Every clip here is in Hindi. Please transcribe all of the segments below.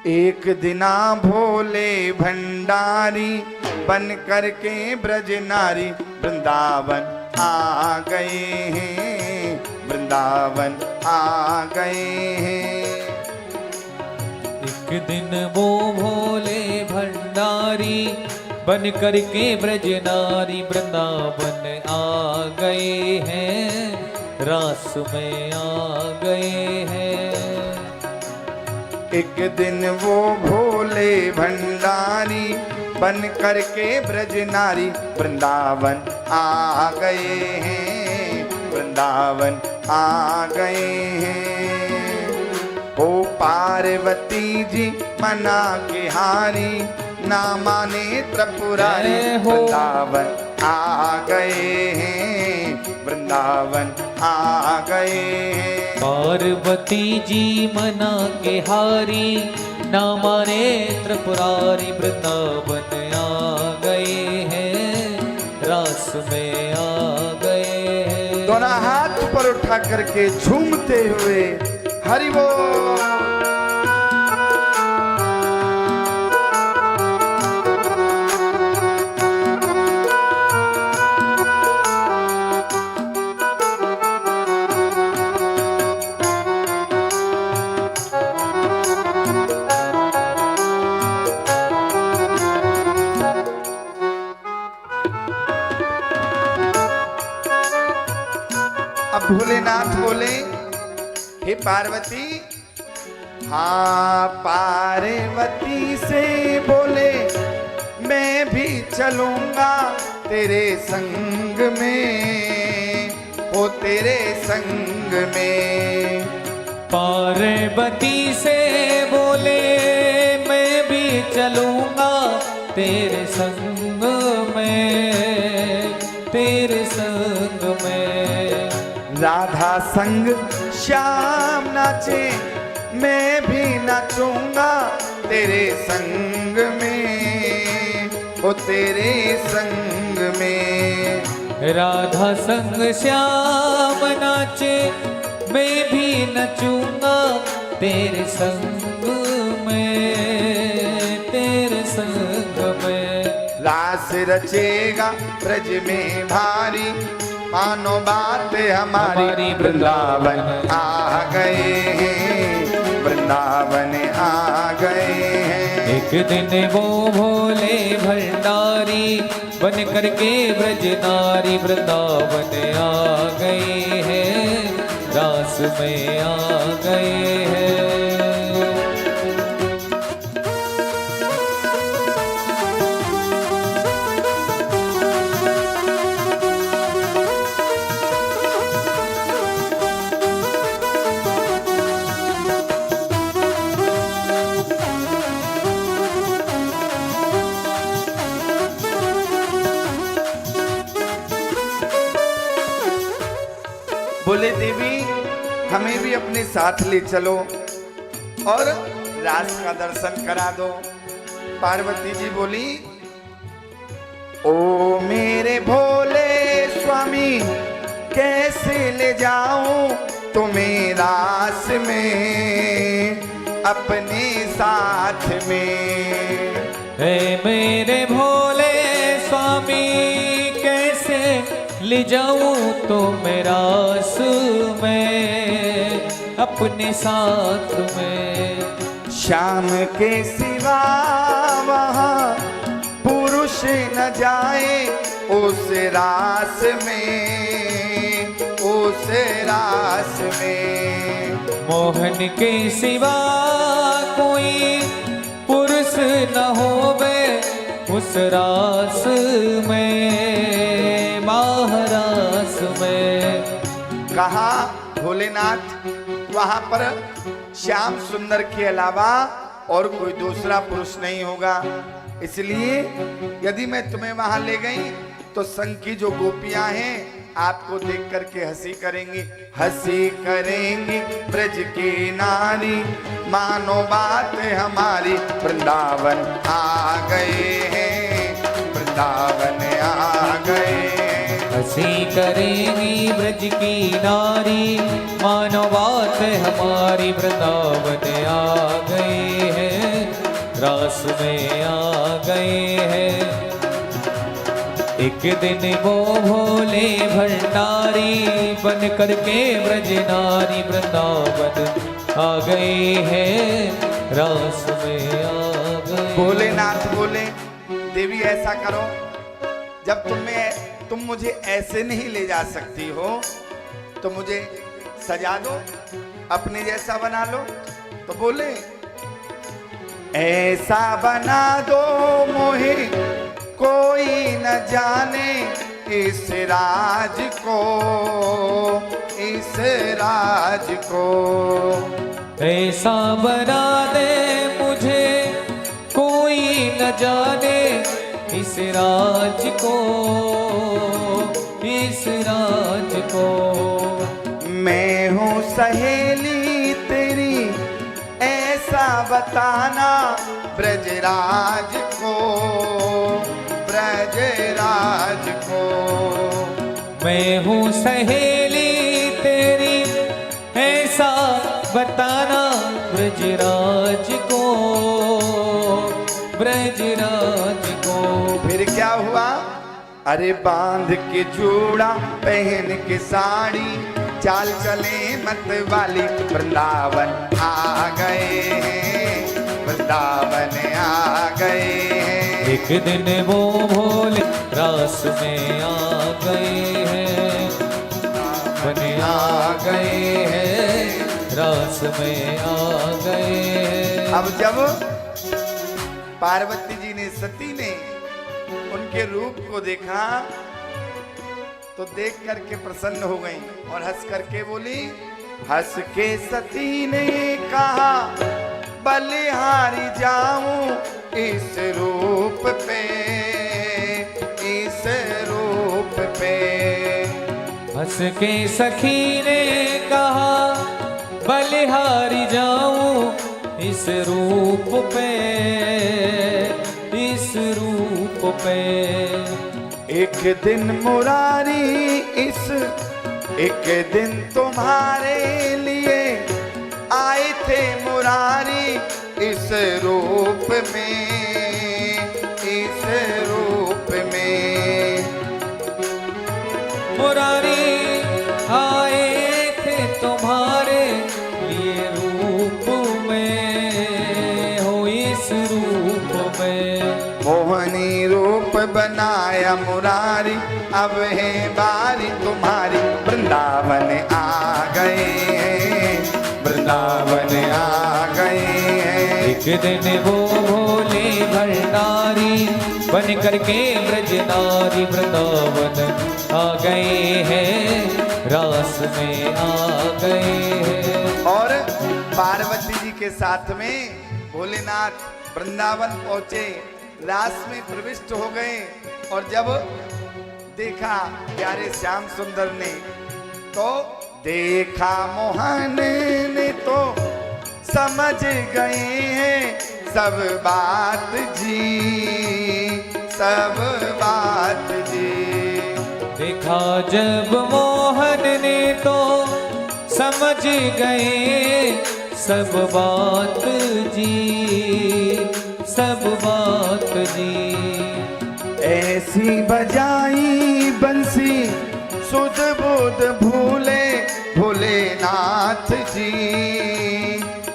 एक दिना भोले भंडारी बन करके ब्रज नारी वृंदावन आ गए हैं, वृंदावन आ गए हैं। एक दिन वो भोले भंडारी बन करके ब्रज नारी वृंदावन आ गए हैं, रास में आ गए हैं। एक दिन वो भोले भंडारी बन करके ब्रज नारी वृंदावन आ गए हैं, वृंदावन आ गए हैं। ओ पार्वती जी मना के हारी ना माने त्रिपुरारी वृंदावन आ गए हैं, वृंदावन आ गए हैं। पार्वती जी मना के हारी ना माने त्रिपुरारी वृंदावन आ गए हैं, रास में आ गए हैं। दोनों हाथ पर उठा करके झूमते हुए हरि बोल। अब भोलेनाथ बोले, हे पार्वती। हाँ पार्वती से बोले, मैं भी चलूंगा तेरे संग में, ओ तेरे संग में। पार्वती से बोले, मैं भी चलूंगा तेरे संग में, तेरे संग में। राधा संग श्याम नाचे, मैं भी नाचूंगा तेरे संग में, ओ तेरे संग में। राधा संग श्याम नाचे, मैं भी नचूंगा तेरे संग में, तेरे संग में। रास रचेगा ब्रज में भारी, मानो बात हमारी वृंदावन आ गए हैं, वृंदावन आ गए हैं। एक दिन वो भोले भंडारी बन करके ब्रज नारी वृंदावन आ गए हैं, रास में आ गए हैं। बोले देवी हमें भी अपने साथ ले चलो और रास का दर्शन करा दो। पार्वती जी बोली, ओ मेरे भोले स्वामी कैसे ले जाऊं तुम्हें रास में अपने साथ में। हे मेरे भोले स्वामी कैसे ले जाऊं तो मेरा रास में अपने साथ में। श्याम के सिवा वहाँ पुरुष न जाए उस रास में, उस रास में। मोहन के सिवा कोई पुरुष न होवे उस रास में, महारास में। कहा भोलेनाथ वहां पर श्याम सुंदर के अलावा और कोई दूसरा पुरुष नहीं होगा, इसलिए यदि मैं तुम्हें वहां ले गई तो संग की जो गोपियां हैं आपको देख करके हंसी करेंगी, हंसी करेंगी ब्रज की नारी, मानो बात हमारी वृंदावन आ गए हैं, वृंदावन आ गए। हंसी करेंगी ब्रज की नारी, मानो बात हमारी वृंदावन आ गए हैं, रास में आ गए हैं। एक दिन वो भोले भंडारी बन करके ब्रज नारी वृंदावन आ गए हैं, रास में आ गए। भोलेनाथ बोले, देवी ऐसा करो, जब तुम मुझे ऐसे नहीं ले जा सकती हो तो मुझे सजा दो, अपने जैसा बना लो। तो बोले, ऐसा बना दो मोहे कोई न जाने इस राज को, इस राज को। ऐसा बना दे मुझे कोई न जाने इस राज को, इस राज को। मैं हूँ सहेली तेरी ऐसा बताना ब्रजराज को, ब्रजराज को। मैं हूँ सहेली तेरी ऐसा बताना ब्रजराज को, ब्रजराज को। फिर क्या हुआ? अरे बांध के जूड़ा पहन के साड़ी चाल चले मत वाली वृंदावन आ गए हैं, वृंदावन आ गए हैं। एक दिन वो भोले रास में आ गए हैं, बने आ गए हैं, रास में आ गए हैं। अब जब पार्वती जी ने, सती ने उनके रूप को देखा तो देख करके प्रसन्न हो गई और हंस करके बोली। हंस के सती ने कहा, बलिहारी जाऊं इस रूप पे, इस रूप पे। हंस के सखी ने कहा, बलिहारी जाऊं इस रूप पे, इस रूप पे। एक दिन मुरारी एक दिन तुम्हारे लिए आए थे मुरारी इस रूप में, इस रूप में। मुरारी आए थे तुम्हारे लिए रूप में, हो इस रूप में। मोहनी रूप बनाया मुरारी, अब है बारी तुम्हारी, वृंदावन आ गए हैं, वृंदावन आ गए हैं। एक दिन वो भोले भंडारी बन करके ब्रज नारी वृंदावन आ गए हैं, रास में आ गए हैं। और पार्वती जी के साथ में भोलेनाथ वृंदावन पहुंचे, रास में प्रविष्ट हो गए। और जब देखा प्यारे श्याम सुंदर ने, तो देखा मोहन ने तो समझ गए हैं सब बात जी, सब बात जी। देखा जब मोहन ने तो समझ गए सब बात जी, सब बात जी। ऐसी बजाई बंसी सुध बुध भूले भोलेनाथ जी,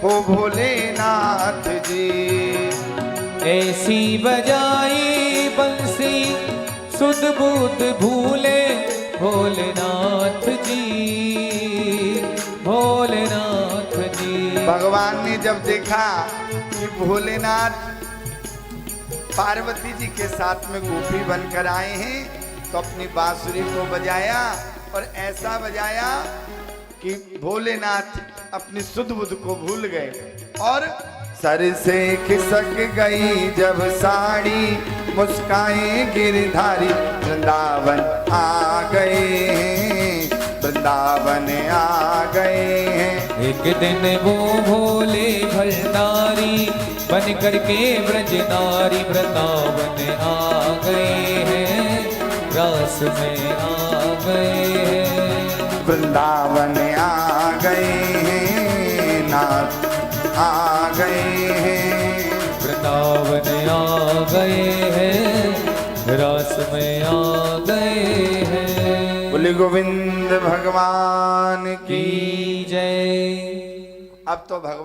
ओ भोलेनाथ जी। ऐसी बजाई बंसी सुध बुध भूले भोलेनाथ जी, भोलेनाथ जी। भगवान ने जब देखा कि भोलेनाथ पार्वती जी के साथ में गोपी बनकर आए हैं, तो अपनी बांसुरी को बजाया और ऐसा बजाया कि भोलेनाथ अपनी सुध बुध को भूल गए। और सर से खिसक गई जब साड़ी, मुस्काए गिरधारी, वृंदावन आ गए हैं, वृंदावन आ गए हैं। एक दिन वो भोले भंडारी बन करके ब्रज नारी वृंदावन आ गए हैं, रास में आ गए हैं। वृंदावन आ गए हैं, नाथ आ गए हैं। वृंदावन गए हैं, रास में आ गए हैं। बोले गोविंद भगवान की की जय। अब तो भगवान